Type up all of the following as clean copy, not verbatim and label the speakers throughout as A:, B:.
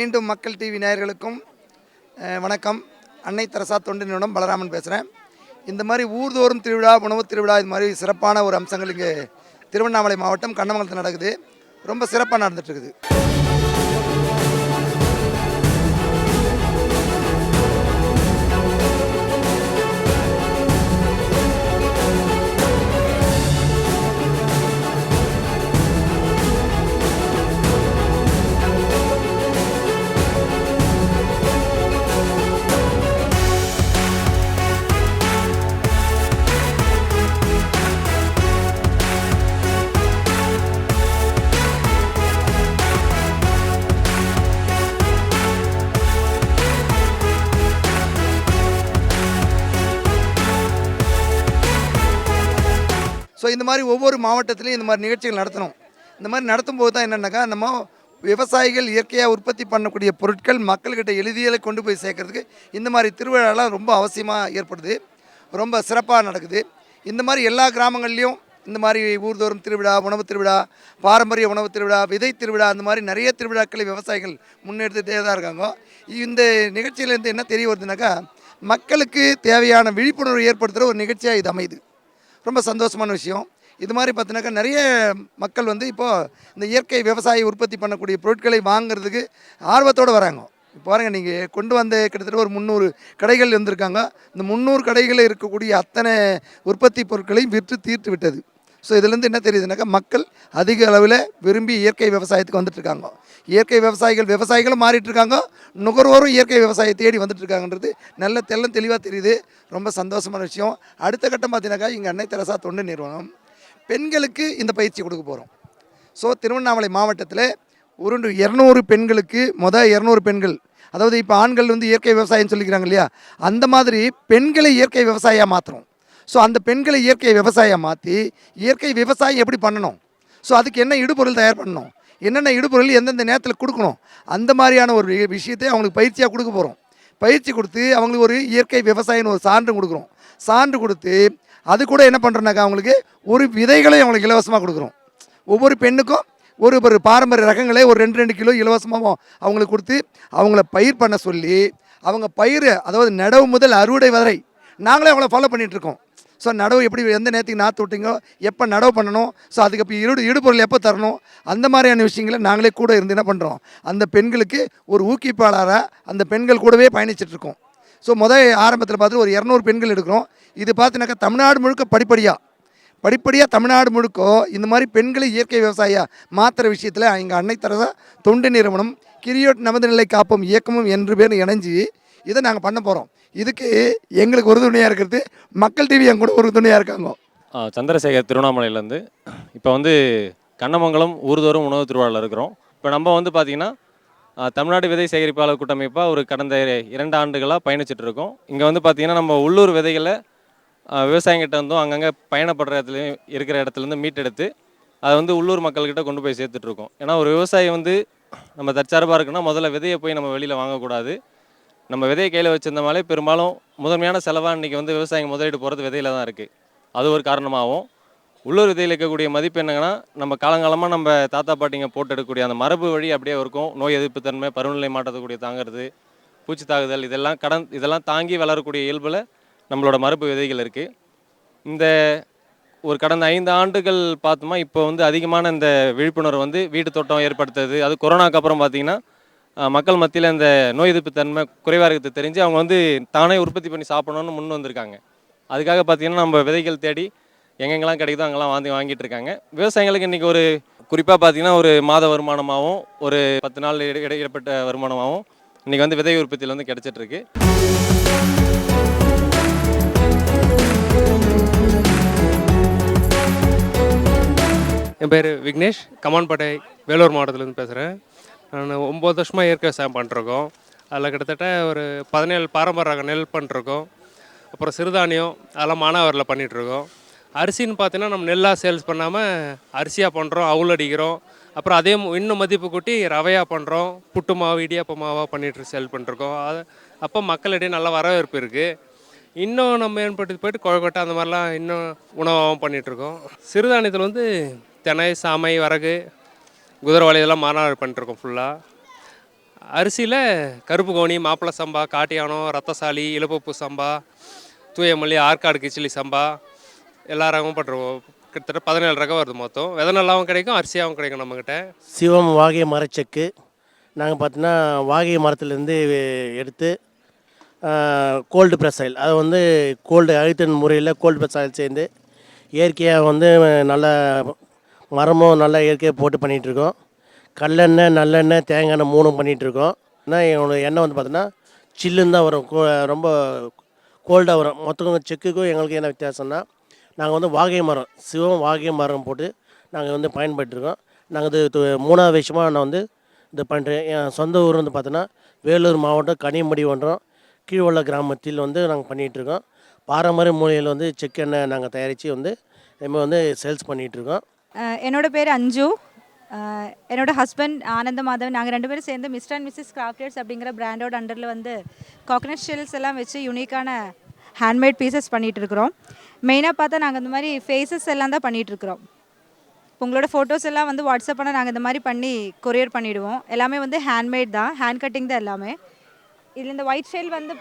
A: மீண்டும் மக்கள் டிவி நேயர்களுக்கும் வணக்கம். அன்னை தெரசா தொண்டு நிறுவனம் பலராமன் பேசுகிறேன். இந்த மாதிரி ஊர்தோறும் திருவிழா, உணவு திருவிழா, இது மாதிரி சிறப்பான ஒரு அம்சங்கள் இங்கே திருவண்ணாமலை மாவட்டம் கண்ணமங்கலத்தில் நடக்குது. ரொம்ப சிறப்பாக நடந்துட்டுருக்குது. ஸோ இந்த மாதிரி ஒவ்வொரு மாவட்டத்திலையும் இந்த மாதிரி நிகழ்ச்சிகள் நடத்தணும். இந்த மாதிரி நடத்தும் போது தான் என்னென்னாக்கா, நம்ம விவசாயிகள் இயற்கையாக உற்பத்தி பண்ணக்கூடிய பொருட்கள் மக்கள்கிட்ட எளிதில் கொண்டு போய் சேர்க்கறதுக்கு இந்த மாதிரி திருவிழாலாம் ரொம்ப அவசியமாக ஏற்படுது. ரொம்ப சிறப்பாக நடக்குது. இந்த மாதிரி எல்லா கிராமங்கள்லேயும் இந்த மாதிரி ஊர்தோறும் திருவிழா, உணவு திருவிழா, பாரம்பரிய உணவு திருவிழா, விதை திருவிழா, அந்த மாதிரி நிறைய திருவிழாக்களை விவசாயிகள் முன்னெடுத்துகிட்டே தான் இருக்காங்க. இந்த நிகழ்ச்சியிலேருந்து என்ன தெரிய வருதுனாக்கா, மக்களுக்கு தேவையான விழிப்புணர்வு ஏற்படுத்துகிற ஒரு நிகழ்ச்சியாக இது அமையுது. ரொம்ப சந்தோஷமான விஷயம். இது மாதிரி பார்த்தினாக்கா நிறைய மக்கள் இப்போது இந்த இயற்கை விவசாயி உற்பத்தி பண்ணக்கூடிய பொருட்களை வாங்கிறதுக்கு ஆர்வத்தோடு வராங்க. இப்போ பாருங்கள், நீங்கள் கொண்டு வந்த கிட்டத்தட்ட ஒரு 300 கடைகள் இருந்திருக்காங்க. இந்த 300 கடைகளில் இருக்கக்கூடிய அத்தனை உற்பத்தி பொருட்களையும் விற்று தீர்த்து விட்டது. ஸோ இதுலேருந்து என்ன தெரியுதுனாக்கா, மக்கள் அதிக அளவில் விரும்பி இயற்கை விவசாயத்துக்கு வந்துட்டுருக்காங்க. இயற்கை விவசாயிகளும் மாறிட்டுருக்காங்க, நுகர்வோரும் இயற்கை விவசாயத்தை தேடி வந்துட்டுருக்காங்கன்றது தெல்லம் தெளிவாக தெரியுது. ரொம்ப சந்தோஷமான விஷயம். அடுத்த கட்டம் பார்த்தீங்கன்னாக்கா, இங்கே அன்னை தெரசா தொண்டு நிறுவனம் பெண்களுக்கு இந்த பயிற்சி கொடுக்க போகிறோம். ஸோ திருவண்ணாமலை மாவட்டத்தில் 200 பெண்களுக்கு 200 பெண்கள், அதாவது இப்போ ஆண்கள் இயற்கை விவசாயம் சொல்லிக்கிறாங்க இல்லையா, அந்த மாதிரி பெண்களை இயற்கை விவசாயியாக மாற்றுறோம். ஸோ அந்த பெண்களை இயற்கை விவசாயியாக மாற்றி இயற்கை விவசாயம் எப்படி பண்ணணும், ஸோ அதுக்கு என்ன இடுபொருள் தயார் பண்ணணும், என்னென்ன இடுபொருள் எந்தெந்த நேரத்தில் கொடுக்கணும், அந்த மாதிரியான ஒரு விஷயத்தை அவங்களுக்கு பயிற்சியாக கொடுக்க போகிறோம். பயிற்சி கொடுத்து அவங்களுக்கு ஒரு இயற்கை விவசாயின்னு ஒரு சான்று கொடுக்குறோம். சான்று கொடுத்து அது கூட என்ன பண்ணுறோன்னாக்கா, அவங்களுக்கு ஒரு விதைகளை அவங்களுக்கு இலவசமாக கொடுக்குறோம். ஒவ்வொரு பெண்ணுக்கும் ஒரு பாரம்பரிய ரகங்களே ஒரு 2 கிலோ இலவசமாக அவங்களுக்கு கொடுத்து அவங்கள பயிர் பண்ண சொல்லி, அவங்க பயிர், அதாவது நடவு முதல் அறுவடை வரை நாங்களே அவங்கள ஃபாலோ பண்ணிகிட்ருக்கோம். ஸோ நடவு எப்படி, எந்த நேரத்துக்கு நாற்று விட்டிங்கோ, எப்போ நடவு பண்ணணும், ஸோ அதுக்கு இப்போ இடுபொருள் எப்போ தரணும், அந்த மாதிரியான விஷயங்களை நாங்களே கூட இருந்து என்ன பண்ணுறோம், அந்த பெண்களுக்கு ஒரு ஊக்குவிப்பாளராக அந்த பெண்கள் கூடவே பயணிச்சிட்ருக்கோம். ஸோ ஆரம்பத்தில் பார்த்து ஒரு 200 பெண்கள் எடுக்கிறோம். இது பார்த்தினாக்கா தமிழ்நாடு முழுக்க படிப்படியாக தமிழ்நாடு முழுக்க இந்த மாதிரி பெண்களை இயற்கை விவசாயியாக மாற்றுற விஷயத்தில் இங்கே அன்னை தெரசா தொண்டு நிறுவனம், கிரியோட் நமது நிலை காப்போம் இயக்கமும் என்று பேர் இணைஞ்சு இதை நாங்கள் பண்ண போகிறோம். இதுக்கு எங்களுக்கு ஒரு துணையாக இருக்கிறது மக்கள் டிவி என் கூட ஒரு துணையாக இருக்காங்க.
B: சந்திரசேகர் திருவண்ணாமலையிலேருந்து. இப்போ கண்ணமங்கலம் ஊர்தோறும் உணவு திருவிழாவில் இருக்கிறோம். இப்போ நம்ம பார்த்திங்கன்னா தமிழ்நாடு விதை சேகரிப்பாளர் கூட்டமைப்பாக ஒரு கடந்த 2 ஆண்டுகளாக பயணிச்சுட்டு இருக்கோம். இங்கே பார்த்திங்கன்னா நம்ம உள்ளூர் விதைகளை விவசாயிகிட்ட அங்கங்கே பயணப்படுற இடத்துலையும் இருக்கிற இடத்துலேருந்து மீட்டெடுத்து அதை உள்ளூர் மக்கள்கிட்ட கொண்டு போய் சேர்த்துட்ருக்கோம். ஏன்னா ஒரு விவசாயி நம்ம தற்சார்பாக இருக்குன்னா முதல்ல விதையை போய் நம்ம வெளியில் வாங்கக்கூடாது. நம்ம விதையை கையில் வச்சுருந்தமாலே பெரும்பாலும் முதன்மையான செலவாக இன்றைக்கி விவசாயிங்க முதலீடு போகிறது விதையில் தான் இருக்குது. அது ஒரு காரணமாகவும், உள்ளூர் விதையில் இருக்கக்கூடிய மதிப்பு என்னங்கன்னா, நம்ம காலங்காலமாக நம்ம தாத்தா பாட்டிங்க போட்டு எடுக்கக்கூடிய அந்த மரபு வழி அப்படியே இருக்கும். நோய் எதிர்ப்பு தன்மை, பருவநிலை மாற்றக்கூடிய தாங்கிறது, பூச்சி தாக்குதல், இதெல்லாம் தாங்கி வளரக்கூடிய இயல்பில் நம்மளோட மரபு விதைகள் இருக்குது. இந்த ஒரு கடந்த 5 ஆண்டுகள் பார்த்தோமா, இப்போ அதிகமான இந்த விழிப்புணர்வு வீட்டு தோட்டம் ஏற்படுத்துறது, அது கொரோனாக்கு அப்புறம் பார்த்திங்கன்னா மக்கள் மத்தியில் இந்த நோய் எதிர்ப்பு தன்மை குறைவாக இருக்கிறது தெரிஞ்சு அவங்க தானே உற்பத்தி பண்ணி சாப்பிடணும்னு முன் வந்திருக்காங்க. அதுக்காக பார்த்திங்கன்னா நம்ம விதைகள் தேடி எங்கெங்கெல்லாம் கிடைக்குதோ அங்கெல்லாம் வாங்கிட்டு இருக்காங்க. விவசாயிகளுக்கு இன்றைக்கி ஒரு குறிப்பாக பார்த்திங்கன்னா ஒரு மாத வருமானமாகவும் ஒரு 10 நாள் இடைப்பட்ட வருமானமாகவும் இன்றைக்கி விதை உற்பத்தியில் கிடச்சிட்ருக்கு.
C: என் பேர் விக்னேஷ், கமான்பேட்டை, வேலூர் மாவட்டத்துலேருந்து பேசுகிறேன். நான் 9 வருஷமாக இயற்கை விவசாயம் பண்ணிருக்கோம். அதில் கிட்டத்தட்ட ஒரு 17 பாரம்பரிய ரக நெல் பண்ணிருக்கோம். அப்புறம் சிறுதானியம் அதெல்லாம் மானாவாரியில் பண்ணிகிட்ருக்கோம். அரிசின்னு பார்த்தீங்கன்னா நம்ம நெல்லாக சேல்ஸ் பண்ணாமல் அரிசியாக பண்ணுறோம், அவுள் அடிக்கிறோம். அப்புறம் அதே இன்னும் மதிப்பு கூட்டி ரவையாக பண்ணுறோம், புட்டு மாவு, இடியாப்ப மாவாக பண்ணிட்டு சேல் பண்ணிருக்கோம். அது அப்போ மக்களிடையே நல்ல வரவேற்பு இருக்குது. இன்னும் நம்ம மேம்படுத்தி போய்ட்டு கொழுக்கட்டை அந்த மாதிரிலாம் இன்னும் உணவாகவும் பண்ணிகிட்ருக்கோம். சிறுதானியத்தில் தினை, சாமை, வரகு, குதிரைவாளி இதெல்லாம் மாநாடு பண்ணிட்டுருக்கோம் ஃபுல்லாக. அரிசியில் கருப்பு கவுனி, மாப்பிள்ளை சம்பா, காட்டியானம், ரத்தசாலி, இலப்பப்பு சம்பா, தூயமல்லி, ஆற்காடு கிச்சிலி சம்பா எல்லா ரகமும் பண்ணுறோம். கிட்டத்தட்ட 17 ரகம் வருது மொத்தம். விதை நல்லாவும் கிடைக்கும், அரிசியாகவும் கிடைக்கும் நம்மக்கிட்ட.
D: சிவம் வாகை மரச்செக்கு நாங்கள் பார்த்தீங்கன்னா வாகை மரத்துலேருந்து எடுத்து கோல்டு ப்ரெஸ் ஆயில் அதை வந்து கோல்டு அழுத்தின் முறையில் கோல்டு ப்ரெஸ் ஆயில் சேர்ந்து இயற்கையாக வந்து நல்ல மரமும் நல்லா இயற்கையாக போட்டு பண்ணிகிட்ருக்கோம். கடலெண்ணெய், நல்லெண்ணெய், தேங்காய் எண்ணெய் 3 பண்ணிகிட்ருக்கோம். ஆனால் எங்களோட எண்ணெய் வந்து பார்த்தீங்கன்னா சில்லுன்னு தான் வரும், ரொம்ப கோல்டாக வரும். மொத்தம் செக்குக்கும் எங்களுக்கு என்ன வித்தியாசம்னா நாங்கள் வந்து வாகை மரம், சிவம் வாகை மரம் போட்டு நாங்கள் வந்து பயன்பட்டுருக்கோம். நாங்கள் இது 3வது விஷயமாக நான் வந்து இது பண்ணுறேன். என் சொந்த ஊர் வந்து பார்த்தோன்னா வேலூர் மாவட்டம் கனியம்படி ஒன்றம் கீழ்வள்ள கிராமத்தில் வந்து நாங்கள் பண்ணிகிட்ருக்கோம். பாரம்பரிய மூலையில் வந்து செக்கு எண்ணெய் நாங்கள் தயாரித்து வந்து இதுமாதிரி வந்து சேல்ஸ் பண்ணிகிட்ருக்கோம்.
E: என்னோட பேர் அஞ்சு. என்னோட ஹஸ்பண்ட் ஆனந்த மாதவன். நாங்கள் 2 பேரும் சேர்ந்து மிஸ்டர் அண்ட் மிஸ்ஸஸ் கிராஃப்டர்ஸ் அப்படிங்கிற பிராண்டோட அண்டரில் வந்து கோகனட் ஷெல்ஸ் எல்லாம் வச்சு யூனிக்கான ஹேண்ட்மேட் பீசஸ் பண்ணிகிட்ருக்குறோம். மெயினாக பார்த்தா நாங்கள் இந்த மாதிரி ஃபேஸஸ் எல்லாம் தான் பண்ணிகிட்ருக்குறோம். இப்போ உங்களோட ஃபோட்டோஸ் எல்லாம் வந்து வாட்ஸ்அப் பண்ணால் நாங்கள் இந்த மாதிரி பண்ணி கொரியர் பண்ணிவிடுவோம். எல்லாமே வந்து ஹேண்ட்மேட் தான், ஹேண்ட் கட்டிங் தான் எல்லாமே. இதில் இந்த ஒயிட் ஷெல் வந்து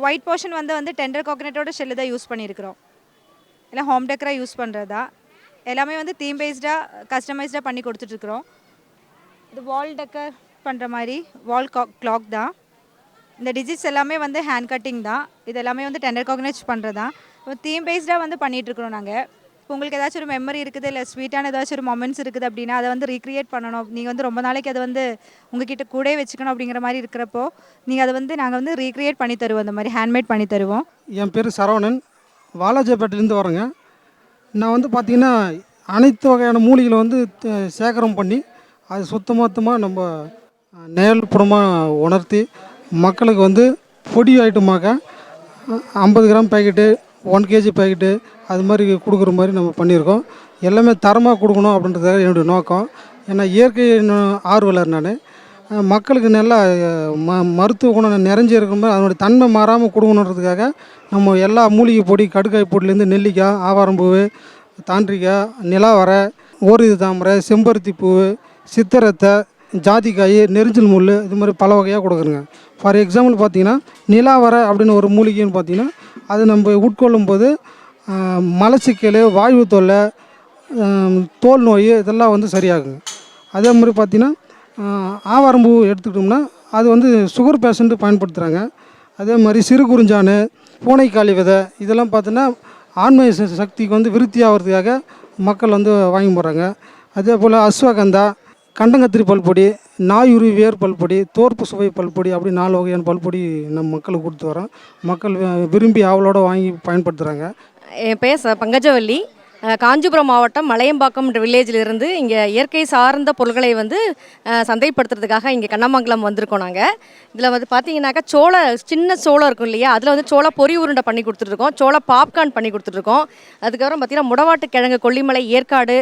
E: ஒயிட் போர்ஷன் வந்து டெண்டர் கோகனட்டோட ஷெல்லு தான் யூஸ் பண்ணியிருக்கிறோம். எல்லாம் ஹோம் டெக்கராக யூஸ் பண்ணுறதா. எல்லாமே வந்து தீம் பேஸ்டாக கஸ்டமைஸ்டாக பண்ணி கொடுத்துட்ருக்குறோம். இது வால் டெக்கர் பண்ணுற மாதிரி வால் கிளாக் தான். இந்த டிஜிட்ஸ் எல்லாமே வந்து ஹேண்ட் கட்டிங் தான். இது எல்லாமே வந்து டெண்டர் கோகனட்ஸ் பண்ணுறது தான். இப்போ தீம் பேஸ்டாக வந்து பண்ணிகிட்ருக்குறோம் நாங்கள். இப்போ உங்களுக்கு ஏதாச்சும் ஒரு மெமரி இருக்குது, இல்லை ஸ்வீட்டான ஏதாச்சும் ஒரு மொமெண்ட்ஸ் இருக்குது அப்படின்னா அதை வந்து ரீக்ரியேட் பண்ணணும். நீங்கள் வந்து ரொம்ப நாளைக்கு அதை வந்து உங்ககிட்ட கூட வச்சுக்கணும் அப்படிங்கிற மாதிரி இருக்கிறப்போ நீங்கள் அதை வந்து நாங்கள் வந்து ரீக்ரியேட் பண்ணி தருவோம். அந்த மாதிரி ஹேண்ட்மேட் பண்ணி தருவோம்.
F: என் பேர் சரவணன், வாலாஜாப்பேட்டிலேருந்து வரேங்க. நான் வந்து பார்த்திங்கன்னா அனைத்து வகையான மூலிகளை வந்து சேகரம் பண்ணி அது சுத்தமொத்தமாக நம்ம நேர்புறமாக உணர்த்தி மக்களுக்கு வந்து பொடி ஐட்டமாக 50 கிராம் பேக்கெட்டு, 1 kg பேக்கெட்டு அது மாதிரி கொடுக்குற மாதிரி நம்ம பண்ணியிருக்கோம். எல்லாமே தரமாக கொடுக்கணும் அப்படின்றதுக்காக என்னுடைய நோக்கம். ஏன்னா இயற்கை ஆர்வலர் நான். மக்களுக்கு நல்லா மருத்துவ குணம் நிறைஞ்சி இருக்கிற மாதிரி அதனுடைய தன்மை மாறாமல் கொடுக்கணுன்றதுக்காக நம்ம எல்லா மூலிகை பொடி, கடுக்காய் பொடிலேருந்து நெல்லிக்காய், ஆவாரம்பூ, தாண்டிக்காய், நிலாவரை, ஓரிது தாமரை, செம்பருத்தி பூ, சித்திரத்தை, ஜாதிக்காய், நெரிஞ்சல் முள் இது மாதிரி பல வகையாக கொடுக்குறேங்க. ஃபார் எக்ஸாம்பிள் பார்த்திங்கன்னா நிலாவரை அப்படின்னு ஒரு மூலிகைன்னு பார்த்திங்கன்னா அது நம்ம உட்கொள்ளும் போது மலச்சிக்கல், வாய்வு தொல்லை, தோல் நோய் இதெல்லாம் வந்து சரியாகுங்க. அதே மாதிரி பார்த்திங்கன்னா ஆவாரம்பூ எடுத்துக்கிட்டோம்னா அது வந்து சுகர் பேஷண்ட்டு பயன்படுத்துகிறாங்க. அதே மாதிரி சிறு குறிஞ்சான், பூனைக்காளி விதை இதெல்லாம் பார்த்தோன்னா ஆண்மை சக்திக்கு வந்து விருத்தி ஆகிறதுக்காக மக்கள் வந்து வாங்கி போடுறாங்க. அதே போல் அஸ்வகந்தா, கண்டங்கத்திரி பல்பொடி, நாயுரு வேர் பல்பொடி, தோற்பு சுவை பல்பொடி அப்படி 4 வகையான பல்பொடி நம்ம மக்களுக்கு கொடுத்து வரோம். மக்கள் விரும்பி அவளோட வாங்கி பயன்படுத்துகிறாங்க.
G: என் பேர் பங்கஜவல்லி. காஞ்சிபுரம் மாவட்டம் மலையம்பாக்கம்ன்ற வில்லேஜிலிருந்து இங்கே இயற்கை சார்ந்த பொருட்களை வந்து சந்தைப்படுத்துறதுக்காக இங்கே கண்ணமங்கலம் வந்திருக்கோம் நாங்கள். இதில் வந்து பார்த்தீங்கன்னாக்கா சின்ன சோளம் இருக்கும் இல்லையா, அதில் வந்து சோள பொரி உருண்டை பண்ணி கொடுத்துட்ருக்கோம், சோள பாப்கார்ன் பண்ணி கொடுத்துட்ருக்கோம். அதுக்கப்புறம் பார்த்திங்கன்னா முடவாட்டு கிழங்கு, கொல்லிமலை, ஏற்காடு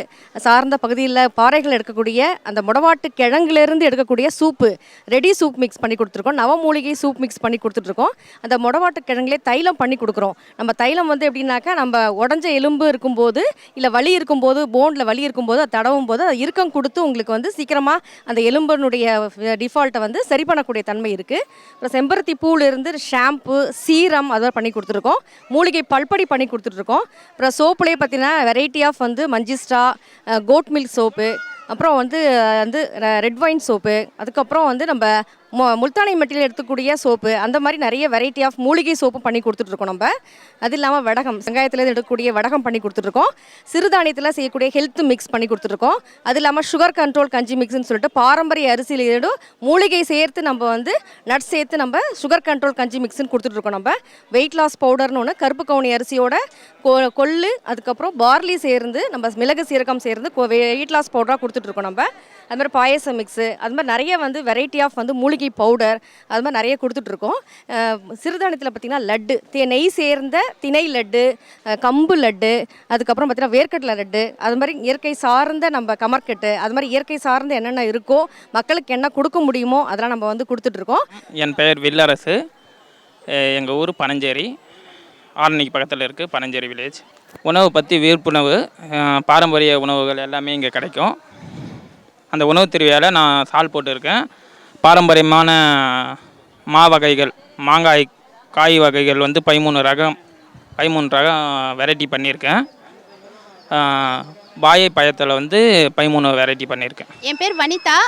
G: சார்ந்த பகுதியில் பாறைகள் எடுக்கக்கூடிய அந்த முடவாட்டு கிழங்குலேருந்து எடுக்கக்கூடிய சூப்பு, ரெடி சூப் மிக்ஸ் பண்ணி கொடுத்துருக்கோம். நவமூலிகை சூப் மிக்ஸ் பண்ணி கொடுத்துட்ருக்கோம். அந்த முடவாட்டு கிழங்குலே தைலம் பண்ணி கொடுக்குறோம். நம்ம தைலம் வந்து எப்படின்னாக்கா நம்ம உடஞ்ச எலும்பு இருக்கும்போது, இல்லை வலி இருக்கும்போது, போனில் வலி இருக்கும்போது அது தடவும் போது அது இறுக்கம் கொடுத்து உங்களுக்கு வந்து சீக்கிரமாக அந்த எலும்பினுடைய டிஃபால்ட்டை வந்து சரி பண்ணக்கூடிய தன்மை இருக்குது. அப்புறம் செம்பருத்தி பூவிலிருந்து ஷாம்பு, சீரம் அதெல்லாம் பண்ணி கொடுத்துருக்கோம். மூலிகை பல்படி பண்ணி கொடுத்துட்ருக்கோம். அப்புறம் சோப்புலேயே பார்த்தீங்கன்னா வெரைட்டி ஆஃப் வந்து மஞ்சிஸ்டா, கோட் மில்க் சோப்பு, அப்புறம் வந்து ரெட் வைன் சோப்பு, அதுக்கப்புறம் வந்து நம்ம முல்தானி மெட்டியில் எடுத்துக்கூடிய சோப்பு, அந்த மாதிரி நிறைய வெரைட்டி ஆஃப் மூலிகை சோப்பு பண்ணி கொடுத்துட்ருக்கோம் நம்ம. அது இல்லாமல் வடகம், வெங்காயத்துலேருந்து எடுக்கக்கூடிய வடகம் பண்ணி கொடுத்துட்ருக்கோம். சிறுதானியத்தில் செய்யக்கூடிய ஹெல்த் மிக்ஸ் பண்ணி கொடுத்துட்ருக்கோம். அது இல்லாமல் சுகர் கண்ட்ரோல் கஞ்சி மிக்ஸ்ன்னு சொல்லிட்டு பாரம்பரிய அரிசியிலேருந்து மூலிகை சேர்த்து நம்ம வந்து நட்ஸ் சேர்த்து நம்ம சுகர் கண்ட்ரோல் கஞ்சி மிக்ஸ்ன்னு கொடுத்துட்ருக்கோம். நம்ம வெயிட் லாஸ் பவுடர்னு ஒன்று, கருப்பு கவுனி அரிசியோட கொள்ளு, அதுக்கப்புறம் பார்லி சேர்ந்து நம்ம மிளகு சீரகம் சேர்ந்து வெயிட் லாஸ் பவுடராக கொடுத்துட்ருக்கோம் நம்ம. அது மாதிரி பாயசம் மிக்ஸு, அது மாதிரி நிறைய வந்து வெரைட்டி ஆஃப் வந்து மூலிகை பவுடர் அது மாதிரி நிறைய கொடுத்துட்ருக்கோம். சிறுதானியத்தில் பார்த்திங்கன்னா லட்டு, நெய் சேர்ந்த திணை லட்டு, கம்பு லட்டு, அதுக்கப்புறம் பார்த்திங்கன்னா வேர்க்கடலை லட்டு, அது மாதிரி இயற்கை சார்ந்த நம்ம கமர்கட்டு, அது மாதிரி இயற்கை சார்ந்த என்னென்ன இருக்கோ மக்களுக்கு என்ன கொடுக்க முடியுமோ அதெல்லாம் நம்ம வந்து கொடுத்துட்ருக்கோம்.
H: என் பெயர் வில்லரசு. எங்கள் ஊர் பனஞ்சேரி, ஆரணிக்கு பக்கத்தில் இருக்குது பனஞ்சேரி வில்லேஜ். உணவு பற்றி விழிப்புணர்வு, பாரம்பரிய உணவுகள் எல்லாமே இங்கே கிடைக்கும். அந்த உணவு திருவிழாவில் நான் சால் போட்டிருக்கேன். பாரம்பரியமான மா வகைகள், மாங்காய் காய் வகைகள் வந்து 13 ரகம் வெரைட்டி பண்ணியிருக்கேன். பாயை பழத்தில் வந்து 13 வெரைட்டி பண்ணியிருக்கேன்.
I: என் பேர் வனிதா.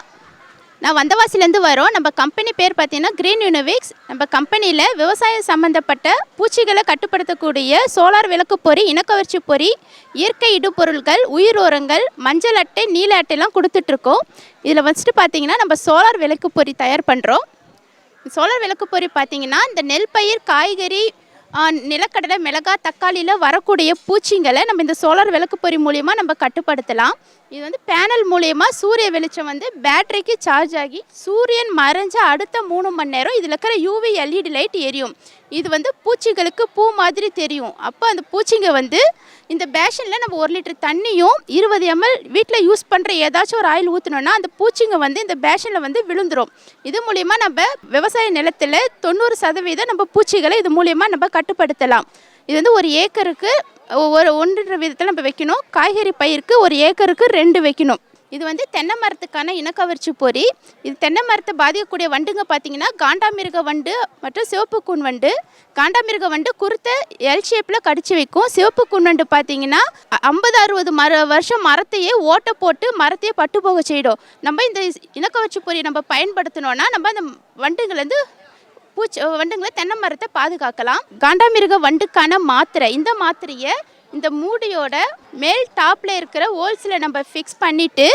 I: நான் வந்தவாசிலேருந்து வரோம். நம்ம கம்பெனி பேர் பார்த்தீங்கன்னா கிரீன் யூனிவிக்ஸ். நம்ம கம்பெனியில் விவசாயம் சம்மந்தப்பட்ட பூச்சிகளை கட்டுப்படுத்தக்கூடிய சோலார் விளக்கு பொறி, இனக்கவர்ச்சி பொறி, இயற்கை இடுபொருள்கள், உயிர் உரங்கள், மஞ்சள் அட்டை, நீல அட்டைலாம் கொடுத்துட்ருக்கோம். இதில் ஃபஸ்ட்டு பார்த்தீங்கன்னா நம்ம சோலார் விளக்கு பொறி தயார் பண்ணுறோம். சோலார் விளக்கு பொறி பார்த்தீங்கன்னா இந்த நெல் பயிர், காய்கறி, நிலக்கடலை, மிளகாய், தக்காளியில் வரக்கூடிய பூச்சிங்களை நம்ம இந்த சோலார் விளக்கு பொறி மூலியமாக நம்ம கட்டுப்படுத்தலாம். இது வந்து பேனல் மூலயமா சூரிய வெளிச்சம் வந்து பேட்டரிக்கு சார்ஜ் ஆகி சூரியன் மறைஞ்ச அடுத்த 3 மணி நேரம் இதில் இருக்கிற யூவி எல்இடி லைட் எரியும். இது வந்து பூச்சிகளுக்கு பூ மாதிரி தெரியும். அப்போ அந்த பூச்சிங்க வந்து இந்த பேஷனில் நம்ம 1 லிட்டர் தண்ணியும் 20 ml வீட்டில் யூஸ் பண்ணுற ஏதாச்சும் ஒரு ஆயில் ஊற்றினோன்னா அந்த பூச்சிங்க வந்து இந்த பேஷனில் வந்து விழுந்துடும். இது மூலிமா நம்ம விவசாய நிலத்தில் 90% நம்ம பூச்சிகளை இது மூலிமா நம்ம கட்டுப்படுத்தலாம். இது வந்து ஒரு ஏக்கருக்கு ஒரு 1.5 விதத்தில் நம்ம வைக்கணும். காய்கறி பயிருக்கு ஒரு ஏக்கருக்கு 2 வைக்கணும். இது வந்து தென்னை மரத்துக்கான இனக்கவர்ச்சி பொறி. இது தென்னை மரத்தை பாதிக்கக்கூடிய வண்டுங்க பார்த்தீங்கன்னா காண்டாமிருக வண்டு மற்றும் சிவப்பு கூன் வண்டு. காண்டாமிருக வண்டு குருத்த எல் ஷேப்பில் கடிச்சு வைக்கும். சிவப்பு கூன் வண்டு பார்த்தீங்கன்னா 50-60 வருஷம் மரத்தையே ஓட்டை போட்டு மரத்தையே பட்டு போக செய்யும். நம்ம இந்த இனக்கவர்ச்சி பொறியை நம்ம பயன்படுத்தினோன்னா நம்ம அந்த வண்டுங்கள்லேருந்து வண்டுங்களை தென்னை மரத்தை பாதுகாக்கலாம். காண்டாமிருக வண்டுக்கான மாத்திரை. இந்த மாத்திரையை இந்த மூடியோட மேல் டாப்பில் இருக்கிற ஹோல்ஸில் நம்ம ஃபிக்ஸ் பண்ணிவிட்டு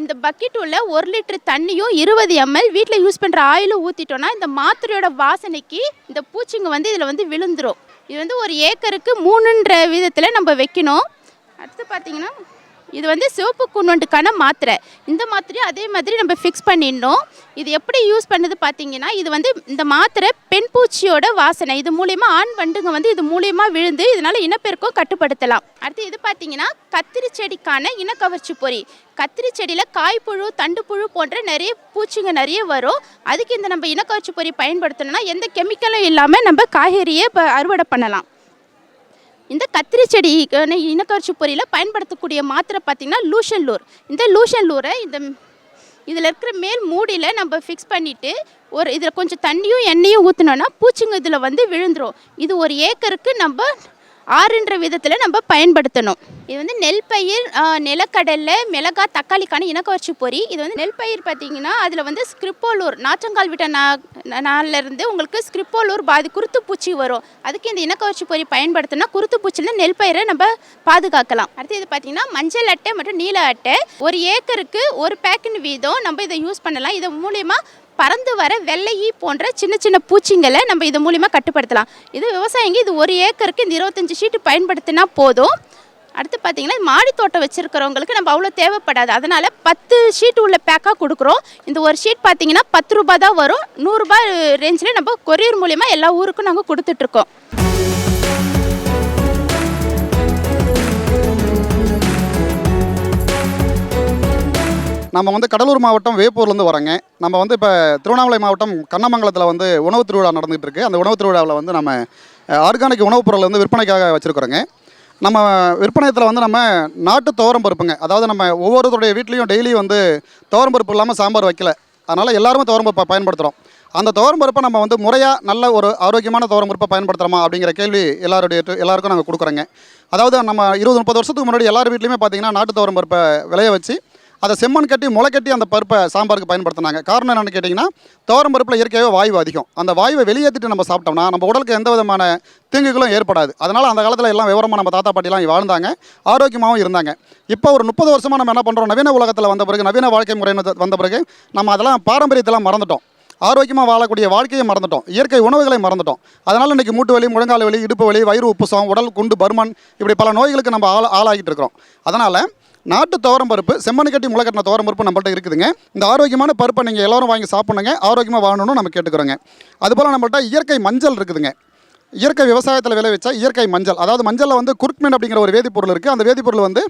I: இந்த பக்கெட் உள்ள 1 லிட்டர் தண்ணியும் 20 ml வீட்டில் யூஸ் பண்ணுற ஆயிலும் ஊற்றிட்டோன்னா இந்த மாத்திரையோட வாசனைக்கு இந்த பூச்சிங்க வந்து இதில் வந்து விழுந்துடும். இது வந்து ஒரு ஏக்கருக்கு 3.5 விதத்தில் நம்ம வைக்கணும். அடுத்து பார்த்திங்கன்னா இது வந்து சிவப்பு கூன்வண்டுக்கான மாத்திரை. இந்த மாத்திரையும் அதே மாதிரி நம்ம ஃபிக்ஸ் பண்ணிடணும். இது எப்படி யூஸ் பண்ணுது பார்த்தீங்கன்னா இது வந்து இந்த மாத்திரை பெண் பூச்சியோட வாசனை. இது மூலயமா ஆண் வண்டுங்க வந்து இது மூலயமா விழுந்து இதனால் இனப்பெருக்கம் கட்டுப்படுத்தலாம். அடுத்து இது பார்த்தீங்கன்னா கத்திரி செடிக்கான இனக்கவர்ச்சி பொறி. கத்திரி செடியில் காய்ப்புழு, தண்டுப்புழு போன்ற நிறைய பூச்சிங்க நிறைய வரும். அதுக்கு இந்த நம்ம இனக்கவர்ச்சி பொறி பயன்படுத்தணும்னா எந்த கெமிக்கலும் இல்லாமல் நம்ம காய்கறியை அறுவடை பண்ணலாம். இந்த கத்திரி செடி இனக்கவர்ச்சி பொறியில் பயன்படுத்தக்கூடிய மாத்திரை பார்த்திங்கன்னா லூஷன் லூர். இந்த லூஷன் லூரை இதில் இருக்கிற மேல் மூடியில் நம்ம ஃபிக்ஸ் பண்ணிவிட்டு இதில் கொஞ்சம் தண்ணியும் எண்ணெயும் ஊற்றினோன்னா பூச்சிங்க இதில் வந்து விழுந்துடும். இது ஒரு ஏக்கருக்கு நம்ம 6 விதத்தில் நம்ம பயன்படுத்தணும். இது வந்து நெல் பயிர், நிலக்கடலை, மிளகாய், தக்காளிக்கான இனக்கவர்ச்சி பொறி. இது வந்து நெல் பயிர் பார்த்திங்கன்னா அதில் வந்து ஸ்கிரிப்போலூர், நாற்றங்கால் விட்ட நாள்லேருந்து உங்களுக்கு ஸ்கிரிப்போலூர் குருத்து பூச்சி வரும். அதுக்கு இந்த இனக்கவர்ச்சி பொறி பயன்படுத்தினா குருத்து பூச்சிலேருந்து நெல் பயிரை நம்ம பாதுகாக்கலாம். அடுத்து இது பார்த்திங்கன்னா மஞ்சள் அட்டை மற்றும் நீல அட்டை. ஒரு ஏக்கருக்கு 1 பேக்கின் வீதம் நம்ம இதை யூஸ் பண்ணலாம். இது மூலிமா பறந்து வர வெள்ளையி போன்ற சின்ன சின்ன பூச்சிங்களை நம்ம இது மூலிமா கட்டுப்படுத்தலாம். இது விவசாயிங்க இது ஒரு ஏக்கருக்கு இந்த 25 ஷீட்டு பயன்படுத்தினா போதும். அடுத்து பார்த்திங்கன்னா மாடி தோட்டம் வச்சுருக்கிறவங்களுக்கு நம்ம அவ்வளோ தேவைப்படாது. அதனால் 10 ஷீட் உள்ள பேக்காக கொடுக்குறோம். இந்த ஒரு ஷீட் பார்த்திங்கன்னா 10 ரூபா தான் வரும். 100 ரூபாய் ரேஞ்சில் நம்ம கொரியர் மூலிமா எல்லா ஊருக்கும் நாங்கள் கொடுத்துட்ருக்கோம்.
J: நம்ம வந்து கடலூர் மாவட்டம் வேப்பூர்லேருந்து வரோங்க. நம்ம வந்து இப்போ திருவண்ணாமலை மாவட்டம் கண்ணமங்கலத்தில் வந்து உணவு திருவிழா நடந்துகிட்டு இருக்குது. அந்த உணவு திருவிழாவில் வந்து நம்ம ஆர்கானிக் உணவுப் பொருள் வந்து விற்பனைக்காக வச்சுருக்குறோங்க. நம்ம விற்பனையத்தில் வந்து நம்ம நாட்டு துவரம் பருப்புங்க, அதாவது நம்ம ஒவ்வொருத்தருடைய வீட்லேயும் டெய்லியும் வந்து துவரம் பருப்பு இல்லாமல் சாம்பார் வைக்கல. அதனால் எல்லாருமே துவரம் பருப்பை பயன்படுத்துகிறோம். அந்த துவரம் பருப்பை நம்ம வந்து முறையாக நல்ல ஒரு ஆரோக்கியமான துவரம் பருப்பை பயன்படுத்துகிறோமா அப்படிங்கிற கேள்வி எல்லாருக்கும் நாங்கள் கொடுக்குறோங்க. அதாவது நம்ம 20-30 வருஷத்துக்கு முன்னாடி எல்லார் வீட்லேயுமே பார்த்திங்கன்னா நாட்டு துவரம் பருப்பை விளைய வச்சு அதை செம்மண் கட்டி முளை கட்டி அந்த பருப்பை சாம்பாருக்கு பயன்படுத்தினாங்க. காரணம் என்னென்னு கேட்டிங்கன்னா துவரம் பருப்பில் இயற்கையாகவே வாயு அதிகம். அந்த வாயுவை வெளியேற்றிட்டு நம்ம சாப்பிட்டோம்னா நம்ம உடலுக்கு எந்த விதமான தீங்குகளும் ஏற்படாது. அதனால் அந்த காலத்தில் எல்லாம் விவரமாக நம்ம தாத்தா பாட்டிலாம் வாழ்ந்தாங்க, ஆரோக்கியமாகவும் இருந்தாங்க. இப்போ ஒரு 30 வருஷமாக நம்ம என்ன பண்ணுறோம், நவீன உலகத்தில் வந்த பிறகு, நவீன வாழ்க்கை முறை வந்த பிறகு நம்ம அதெல்லாம் பாரம்பரியத்தெல்லாம் மறந்துட்டோம். ஆரோக்கியமாக வாழக்கூடிய வாழ்க்கையை மறந்துட்டோம், இயற்கை உணவுகளை மறந்துட்டோம். அதனால் இன்றைக்கி மூட்டு வலி, முழங்கால் வலி, இடுப்பு வலி, வயிறு உப்புசம், உடல் குண்டு, பருமன், இப்படி பல நோய்களுக்கு நம்ம ஆளாகிட்டு இருக்கிறோம். அதனால் நாட்டு துவரம் பருப்பு, செம்மண் கட்டி முளை கட்டின துவரம் பருப்பு நம்மள்ட்ட இருக்குதுங்க. இந்த ஆரோக்கியமான பருப்பை நீங்கள் எல்லோரும் வாங்கி சாப்பிடுங்க, ஆரோக்கியமாக வாழணும்னு நம்ம கேட்டுக்கிறோங்க. அதுபோல் நம்மள்ட்ட இயற்கை மஞ்சள் இருக்குதுங்க. இயற்கை விவசாயத்தில் விளைவிச்ச இயற்கை மஞ்சள், அதாவது மஞ்சளில் வந்து குர்க்மின் அப்படிங்கிற ஒரு வேதிப்பொருள் இருக்குது. அந்த வேதிப்பொருள் வந்து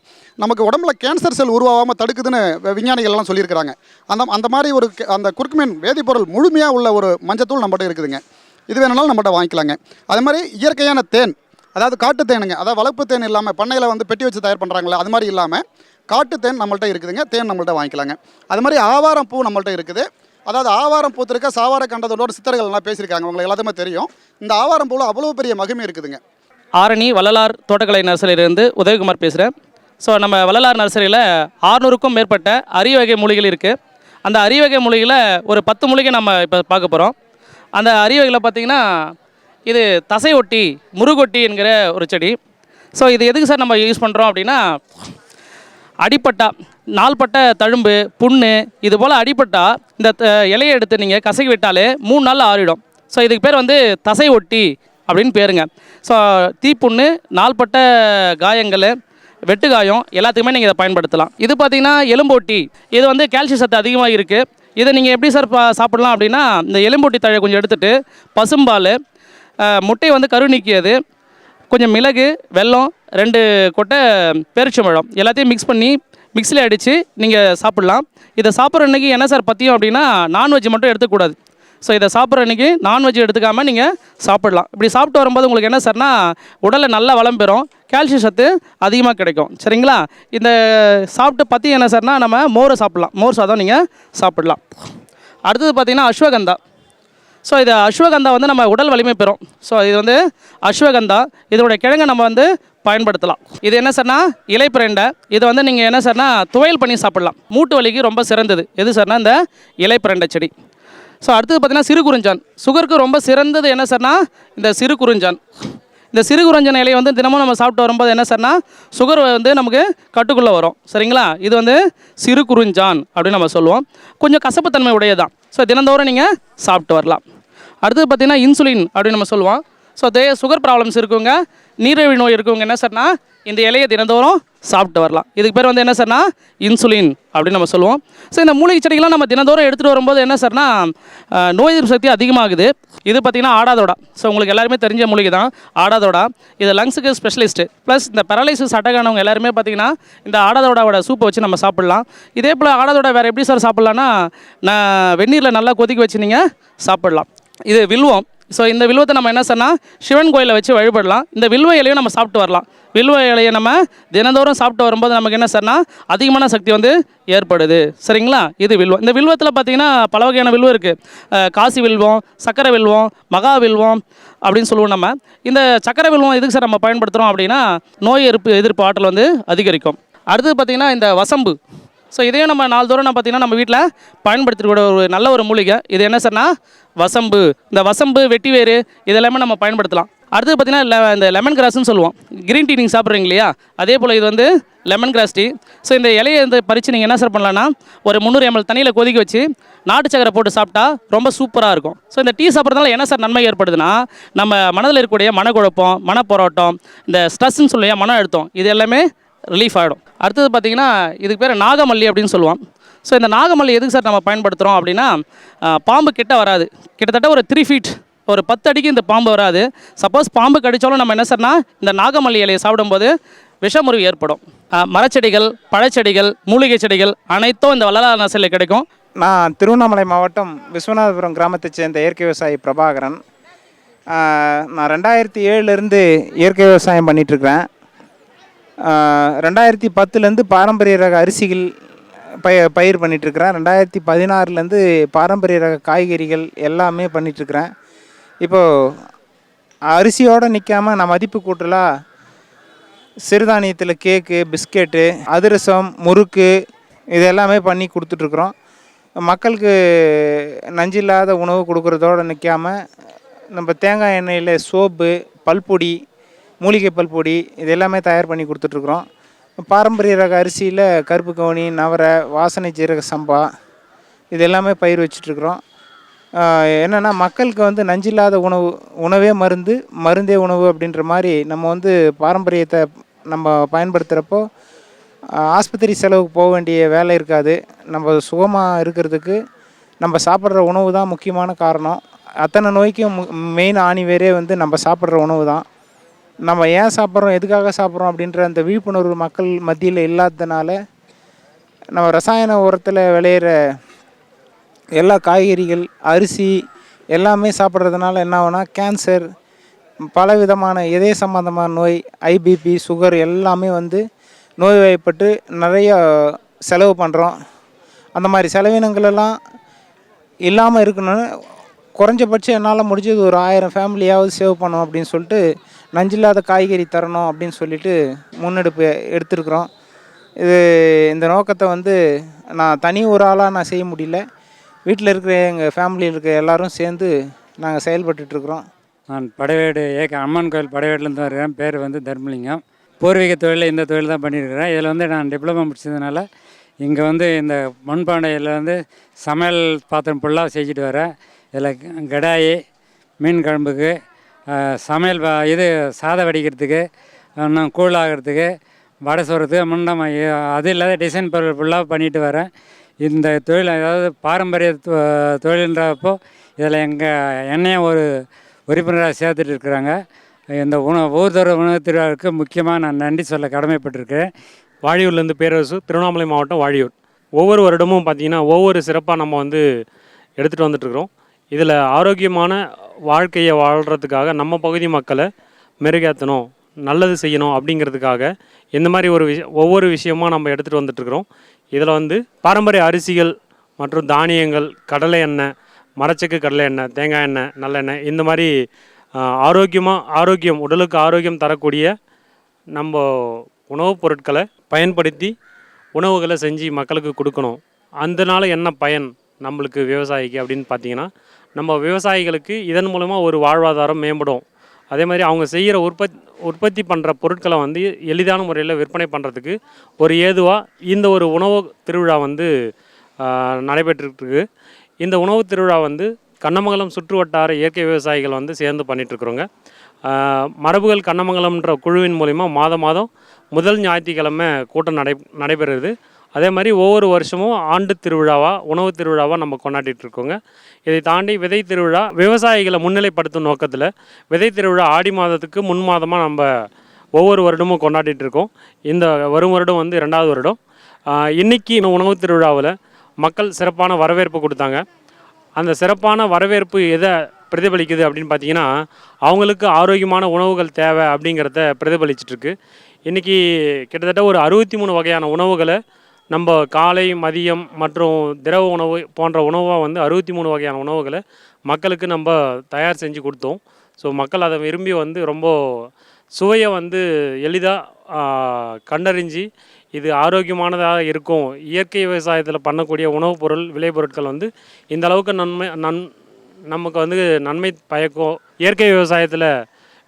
J: நமக்கு உடம்புல கேன்சர் செல் உருவாகாமல் தடுக்குதுன்னு விஞ்ஞானிகள்லாம் சொல்லியிருக்கிறாங்க. அந்த மாதிரி அந்த குர்க்மின் வேதிப்பொருள் முழுமையாக உள்ள ஒரு மஞ்சத்தூள் நம்மள்ட்ட இருக்குதுங்க. இது வேணுனாலும் நம்மள்ட்ட வாங்கிக்கலாங்க. அது மாதிரி இயற்கையான தேன், அதாவது காட்டு தேனுங்க, அதாவது வளர்ப்பு தேன் இல்லாமல் பண்ணையில் வந்து பெட்டி வச்சு தயார் பண்ணுறாங்களே அது மாதிரி இல்லாமல் காட்டு தேன் நம்மள்ட்ட இருக்குதுங்க. தேன் நம்மள்ட்ட வாங்கிக்கலாங்க. அது மாதிரி ஆவாரம் பூ நம்மள்ட்ட இருக்குது. அதாவது ஆவாரம் பூத்திருக்க சாவார கண்டதோட சித்தர்கள் எல்லாம் பேசியிருக்காங்க, உங்களுக்கு எல்லாத்துக்குமே தெரியும். இந்த ஆவாரம் பூவில் அவ்வளோ பெரிய மகிமை இருக்குதுங்க.
H: ஆரணி வள்ளலார் தோட்டக்கலை நர்சரியிலிருந்து உதயகுமார் பேசுகிறேன். ஸோ நம்ம வள்ளலார் நர்சரியில் 600க்கும் மேற்பட்ட அரிய வகை மூலிகைகள் இருக்குது. அந்த அரிய வகை மூலிகையில் ஒரு 10 மூலிகை நம்ம இப்போ பார்க்க போகிறோம். அந்த அரிய வகையில் பார்த்திங்கன்னா இது தசை ஒட்டி முருகொட்டி என்கிற ஒரு செடி. ஸோ இது எதுக்கு சார் நம்ம யூஸ் பண்ணுறோம் அப்படின்னா, அடிப்பட்டா நாள்பட்ட தழும்பு புண்ணு இது போல் அடிப்பட்டா இந்த இலையை எடுத்து நீங்கள் கசக்கி விட்டாலே 3 நாளில் ஆறிடும். ஸோ இதுக்கு பேர் வந்து தசை ஒட்டி அப்படின்னு பேருங்க. ஸோ தீப்புண்ணு நாள்பட்ட காயங்கள் வெட்டு காயம் எல்லாத்துக்குமே நீங்கள் இதை பயன்படுத்தலாம். இது பார்த்திங்கன்னா எலும்போட்டி, இது வந்து கால்சியம் சத்து அதிகமாக இருக்குது. இதை நீங்கள் எப்படி சார் சாப்பிட்லாம் அப்படின்னா, இந்த எலும்போட்டி தழை கொஞ்சம் எடுத்துகிட்டு பசும்பால், முட்டை வந்து கரு நீக்கியது, கொஞ்சம் மிளகு, வெல்லம், 2 கொட்டை பேரிச்சம்பழம் எல்லாத்தையும் மிக்ஸ் பண்ணி மிக்ஸியில் அடித்து நீங்கள் சாப்பிட்லாம். இதை சாப்பிட்ற அன்றைக்கி என்ன சார் பற்றியும் அப்படின்னா, நான்வெஜ் மட்டும் எடுத்துக்கூடாது. ஸோ இதை சாப்பிட்ற அன்றைக்கி நான்வெஜ் எடுத்துக்காமல் நீங்கள் சாப்பிட்லாம். இப்படி சாப்பிட்டு வரும்போது உங்களுக்கு என்ன சார்னா, உடலில் நல்ல வளம் பெறும், கால்சியம் சத்து அதிகமாக கிடைக்கும். சரிங்களா? இந்த சாப்பிட்டு பற்றி என்ன சார்னா, நம்ம மோரை சாப்பிட்லாம், மோர் சாதம் நீங்கள் சாப்பிட்லாம். அடுத்தது பார்த்திங்கன்னா அஸ்வகந்தா. ஸோ இது அஸ்வகந்தா வந்து நம்ம உடல் வலிமை பெறும். ஸோ இது வந்து அஸ்வகந்தா, இதோடைய கிழங்கை நம்ம வந்து பயன்படுத்தலாம். இது என்ன சார்னா இலை பிரண்டை. இது வந்து நீங்கள் என்ன சார்னா துவையல் பண்ணி சாப்பிட்லாம். மூட்டு வலிக்கு ரொம்ப சிறந்தது எது சார்னா இந்த இலை பிரண்டை செடி. ஸோ அடுத்தது பார்த்திங்கன்னா சிறு குறிஞ்சான். சுகருக்கு ரொம்ப சிறந்தது என்ன சார்னா இந்த சிறு குறிஞ்சான். இந்த சிறு குறிஞ்சான் இலையை வந்து தினமும் நம்ம சாப்பிட்டு வரும்போது என்ன சார்னா சுகர் வந்து நமக்கு கட்டுக்குள்ளே வரும். சரிங்களா? இது வந்து சிறு குறிஞ்சான் அப்படின்னு நம்ம சொல்லுவோம். கொஞ்சம் கசப்புத்தன்மை உடையதான். ஸோ தினந்தோறும் நீங்கள் சாப்பிட்டு வரலாம். அடுத்தது பார்த்திங்கன்னா இன்சுலின் அப்படின்னு நம்ம சொல்லுவோம். ஸோ அதே சுகர் ப்ராப்ளம்ஸ் இருக்கவங்க, நீரிழிவு நோய் இருக்கவங்க என்ன சார்னா இந்த இலையை தினந்தோறும் சாப்பிட்டு வரலாம். இதுக்கு பேர் வந்து என்ன சார்னா இன்சுலின் அப்படின்னு நம்ம சொல்லுவோம். ஸோ இந்த மூலிகை செடிகள்லாம் நம்ம தினந்தோறும் எடுத்துகிட்டு வரும்போது என்ன சார்னா நோய் எதிர்ப்பு சக்தி அதிகமாகுது. இது பார்த்திங்கன்னா ஆடாதோடா. ஸோ உங்களுக்கு எல்லாருமே தெரிஞ்ச மூலிகை தான் ஆடாதோடா. இது லங்ஸுக்கு ஸ்பெஷலிஸ்ட்டு. ப்ளஸ் இந்த பேரலைசிஸ் அட்டாகானவங்க எல்லாருமே பார்த்திங்கன்னா இந்த ஆடாதோடாவோட சூப்பை வச்சு நம்ம சாப்பிட்லாம். இதே போல் ஆடாதோடா வேறு எப்படி சார் சாப்பிட்லான்னா, வெந்நீரில் நல்லா கொதிக்க வச்சு நீங்கள் சாப்பிட்லாம். இது வில்வம். ஸோ இந்த வில்வத்தை நம்ம என்ன சொன்னால் சிவன் கோயிலில் வச்சு வழிபடலாம். இந்த வில்வ இலையும் நம்ம சாப்பிட்டு வரலாம். வில்வ இலையை நம்ம தினந்தோறும் சாப்பிட்டு வரும்போது நமக்கு என்ன சார்னா அதிகமான சக்தி வந்து ஏற்படுது. சரிங்களா? இது வில்வம். இந்த வில்வத்தில் பார்த்திங்கன்னா பல வகையான வில்வம் இருக்குது. காசி வில்வம், சக்கரை வில்வம், மகா வில்வம் அப்படின்னு சொல்லுவோம் நம்ம. இந்த சக்கரை வில்வம் எதுக்கு சார் நம்ம பயன்படுத்துகிறோம் அப்படின்னா, நோய் எதிர்ப்பு ஆற்றல் வந்து அதிகரிக்கும். அடுத்தது பார்த்திங்கன்னா இந்த வசம்பு. ஸோ இதையும் நம்ம நாள்தோறும் நம்ம பார்த்திங்கன்னா நம்ம வீட்டில் பயன்படுத்திக்கூட ஒரு நல்ல ஒரு மூலிகை. இது என்ன சார்னா வசம்பு. இந்த வசம்பு, வெட்டிவேறு இதெல்லாமே நம்ம பயன்படுத்தலாம். அடுத்தது பார்த்திங்கன்னா இந்த லெமன் கிராஸ்ன்னு சொல்லுவோம். க்ரீன் டீ நீங்கள் சாப்பிட்றீங்க இல்லையா, அதே போல் இது வந்து லெமன் கிராஸ் டீ. ஸோ இந்த இலையை வந்து பறித்து நீங்கள் என்ன சார் பண்ணலான்னா, ஒரு 300 ml தண்ணியில் கொதிக்க வச்சு நாட்டு சக்கரை போட்டு சாப்பிட்டா ரொம்ப சூப்பராக இருக்கும். ஸோ இந்த டீ சாப்பிட்றதுனால என்ன சார் நன்மை ஏற்படுதுன்னா, நம்ம மனதில் இருக்கக்கூடிய மனக்குழப்பம், மனப்போராட்டம், இந்த ஸ்ட்ரெஸ்ன்னு சொல்லியா மன அழுத்தம், இது எல்லாமே ரிலீஃப் ஆகிடும். அடுத்தது பார்த்திங்கன்னா இதுக்கு பேர் நாகமல்லி அப்படின்னு சொல்லுவோம். ஸோ இந்த நாகமல்லி எதுக்கு சார் நம்ம பயன்படுத்துகிறோம் அப்படின்னா, பாம்பு கிட்ட வராது. கிட்டத்தட்ட ஒரு 3 feet, ஒரு 10 அடிக்கு இந்த பாம்பு வராது. சப்போஸ் பாம்பு கடித்தாலும் நம்ம என்ன சார்னா இந்த நாகமல்லி இலையை சாப்பிடும்போது விஷமுறிவு ஏற்படும். மரச்செடிகள், பழச்செடிகள், மூலிகை செடிகள் அனைத்தும் இந்த வள்ளலார் நர்சரியில் கிடைக்கும்.
K: நான் திருவண்ணாமலை மாவட்டம் விஸ்வநாதபுரம் கிராமத்தைச் சேர்ந்த இயற்கை விவசாயி பிரபாகரன். நான் 2007 இயற்கை விவசாயம் பண்ணிகிட்ருக்கிறேன். 2010 பாரம்பரிய ரக அரிசிகள் பயிர் பண்ணிகிட்ருக்கிறேன். 2016 பாரம்பரிய ரக காய்கறிகள் எல்லாமே பண்ணிகிட்ருக்கிறேன். இப்போது அரிசியோடு நிற்காமல் நான் மதிப்பு கூட்டலாக சிறுதானியத்தில் கேக்கு, பிஸ்கெட்டு, அதிரசம், முறுக்கு இது எல்லாமே பண்ணி கொடுத்துட்ருக்குறோம். மக்களுக்கு நஞ்சில்லாத உணவு கொடுக்குறதோடு நிற்காமல் நம்ம தேங்காய் எண்ணெயில் சோப்பு, பல்பொடி, மூலிகை பல்பொடி இது எல்லாமே தயார் பண்ணி கொடுத்துட்ருக்குறோம். பாரம்பரிய ரக அரிசியில் கருப்பு கவுனி, நவரை, வாசனை ஜீரக சம்பா இது எல்லாமே பயிர் வச்சிட்ருக்குறோம். என்னென்னா மக்களுக்கு வந்து நஞ்சில்லாத உணவே மருந்து, மருந்தே உணவு அப்படின்ற மாதிரி நம்ம வந்து பாரம்பரியத்தை நம்ம பயன்படுத்துகிறப்போ ஆஸ்பத்திரி செலவுக்கு போக வேண்டிய வேலை இருக்காது. நம்ம சுகமாக இருக்கிறதுக்கு நம்ம சாப்பிட்ற உணவு தான் முக்கியமான காரணம். அத்தனை நோய்க்கும் மெயின் ஆணிவேரே வந்து நம்ம சாப்பிட்ற உணவு தான். நம்ம ஏன் சாப்பிட்றோம், எதுக்காக சாப்பிட்றோம் அப்படின்ற அந்த விழிப்புணர்வு மக்கள் மத்தியில் இல்லாததுனால நம்ம ரசாயன உரத்தில் விளையிற எல்லா காய்கறிகள், அரிசி எல்லாமே சாப்பிட்றதுனால என்ன ஆகுனா கேன்சர், பலவிதமான இதய சம்பந்தமான நோய், ஐபிபி, சுகர் எல்லாமே வந்து நோய்வாய்ப்பட்டு நிறைய செலவு பண்ணுறோம். அந்த மாதிரி செலவினங்களெல்லாம் இல்லாமல் இருக்கணும்னு குறைஞ்சபட்சம் என்னால் முடிஞ்சது ஒரு 1000 ஃபேமிலியாவது சேவ் பண்ணோம் அப்படின்னு சொல்லிட்டு நஞ்சில்லாத காய்கறி தரணும் அப்படின்னு சொல்லிட்டு முன்னெடுப்பு எடுத்திருக்கிறோம். இந்த நோக்கத்தை வந்து நான் தனி ஒரு ஆளாக நான் செய்ய முடியல. வீட்டில் இருக்கிற எங்கள் ஃபேமிலியில் இருக்கிற எல்லோரும் சேர்ந்து நாங்கள் செயல்பட்டுருக்குறோம்.
L: நான் படைவேடு அம்மன் கோயில் படைவேடுலேருந்து வருகிறேன். பேர் வந்து தர்மலிங்கம். பூர்வீக தொழிலில் இந்த தொழில் தான் பண்ணியிருக்கிறேன். இதில் வந்து நான் டிப்ளமோ முடிச்சதுனால இங்கே வந்து இந்த மண்பானையில் வந்து சமையல் பாத்திரம் ஃபுல்லாக செஞ்சுட்டு வரேன். இதில் கடாயி, மீன் குழம்புக்கு, சமையல் இது சாதம் வடிக்கிறதுக்கு, இன்னும் கூழ் ஆகிறதுக்கு, வடை சுடுறதுக்கு முன்னம் அது இல்லாத டிசைன் பொருள் ஃபுல்லாக பண்ணிட்டு வரேன். இந்த தொழில் அதாவது பாரம்பரிய தொழில்ன்றப்போ இதில் என்னையும் ஒரு உறுப்பினராக சேர்த்துட்டு இருக்கிறாங்க. இந்த ஊர்தோற உணவு திருவிழாவுக்கு முக்கியமாக நான் நன்றி சொல்ல கடமைப்பட்டிருக்கேன்.
C: வாழியூர்லேருந்து பேரரசு, திருவண்ணாமலை மாவட்டம் வாழியூர். ஒவ்வொரு வருடமும் பார்த்திங்கன்னா ஒவ்வொரு சிறப்பாக நம்ம வந்து எடுத்துகிட்டு வந்துட்டுருக்குறோம். இதில் ஆரோக்கியமான வாழ்க்கையை வாழ்கிறதுக்காக நம்ம பகுதி மக்களை மெருகேற்றணும், நல்லது செய்யணும் அப்படிங்கிறதுக்காக இந்த மாதிரி ஒவ்வொரு விஷயமாக நம்ம எடுத்துகிட்டு வந்துட்டுருக்குறோம். இதில் வந்து பாரம்பரிய அரிசிகள் மற்றும் தானியங்கள், கடலை எண்ணெய், மரச்செக்கு கடலை எண்ணெய், தேங்காய் எண்ணெய், நல்லெண்ணெய், இந்த மாதிரி ஆரோக்கியம் உடலுக்கு ஆரோக்கியம் தரக்கூடிய நம்ம உணவுப் பொருட்களை பயன்படுத்தி உணவுகளை செஞ்சு மக்களுக்கு கொடுக்கணும். அதனால் என்ன பயன் நம்மளுக்கு விவசாயிக்கு அப்படின்னு பார்த்திங்கன்னா, நம்ம விவசாயிகளுக்கு இதன் மூலமா ஒரு வாழ்வாதாரம் மேம்படும். அதே மாதிரி அவங்க செய்கிற உற்பத்தி பண்ணுற பொருட்களை வந்து எளிதான முறையில் விற்பனை பண்ணுறதுக்கு ஒரு ஏதுவாக இந்த ஒரு உணவு திருவிழா வந்து நடைபெற்றுருக்கு. இந்த உணவு திருவிழா வந்து கண்ணமங்கலம் சுற்று வட்டார இயற்கை விவசாயிகள் வந்து சேர்ந்து பண்ணிகிட்ருக்குறோங்க. மரபுகள் கண்ணமங்கலம்ன்ற குழுவின் மூலிமா மாதம் முதல் ஞாயிற்றுக்கிழமை கூட்டம் நடைபெறுது. அதே மாதிரி ஒவ்வொரு வருஷமும் ஆண்டு திருவிழாவாக உணவு திருவிழாவாக நம்ம கொண்டாடிட்டுருக்கோங்க. இதை தாண்டி விதை திருவிழா விவசாயிகளை முன்னிலைப்படுத்தும் நோக்கத்தில் விதை திருவிழா ஆடி மாதத்துக்கு முன் மாதமாக நம்ம ஒவ்வொரு வருடமும் கொண்டாடிட்டுருக்கோம். இந்த வரும் வருடம் வந்து 2வது வருடம். இன்றைக்கி உணவு திருவிழாவில் மக்கள் சிறப்பான வரவேற்பு கொடுத்தாங்க. அந்த சிறப்பான வரவேற்பு எதை பிரதிபலிக்குது அப்படின்னு பார்த்தீங்கன்னா, அவங்களுக்கு ஆரோக்கியமான உணவுகள் தேவை அப்படிங்கிறத பிரதிபலிச்சிட்ருக்கு. இன்றைக்கி கிட்டத்தட்ட ஒரு 63 வகையான உணவுகளை நம்ம காலை, மதியம் மற்றும் திரவ உணவு போன்ற உணவாக வந்து 63 வகையான உணவுகளை மக்களுக்கு நம்ம தயார் செஞ்சு கொடுத்தோம். ஸோ மக்கள் அதை விரும்பி வந்து ரொம்ப சுவையை வந்து எளிதாக கண்டறிஞ்சு இது ஆரோக்கியமானதாக இருக்கும். இயற்கை விவசாயத்தில் பண்ணக்கூடிய உணவுப் பொருள் விளைபொருட்கள் வந்து இந்த அளவுக்கு நமக்கு வந்து நன்மை பயக்கும். இயற்கை விவசாயத்தில்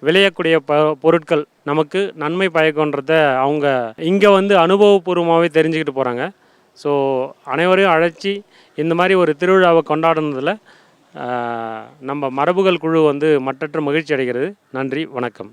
C: விளையக்கூடிய பொருட்கள் நமக்கு நன்மை பயக்கும்ன்றத அவங்க இங்கே வந்து அனுபவபூர்வமாகவே தெரிஞ்சுக்கிட்டு போகிறாங்க. ஸோ அனைவரையும் அழைச்சி இந்த மாதிரி ஒரு திருவிழாவை கொண்டாடுனதில் நம்ம மரபுகள் குழு வந்து மட்டற்ற மகிழ்ச்சி அடைகிறது. நன்றி, வணக்கம்.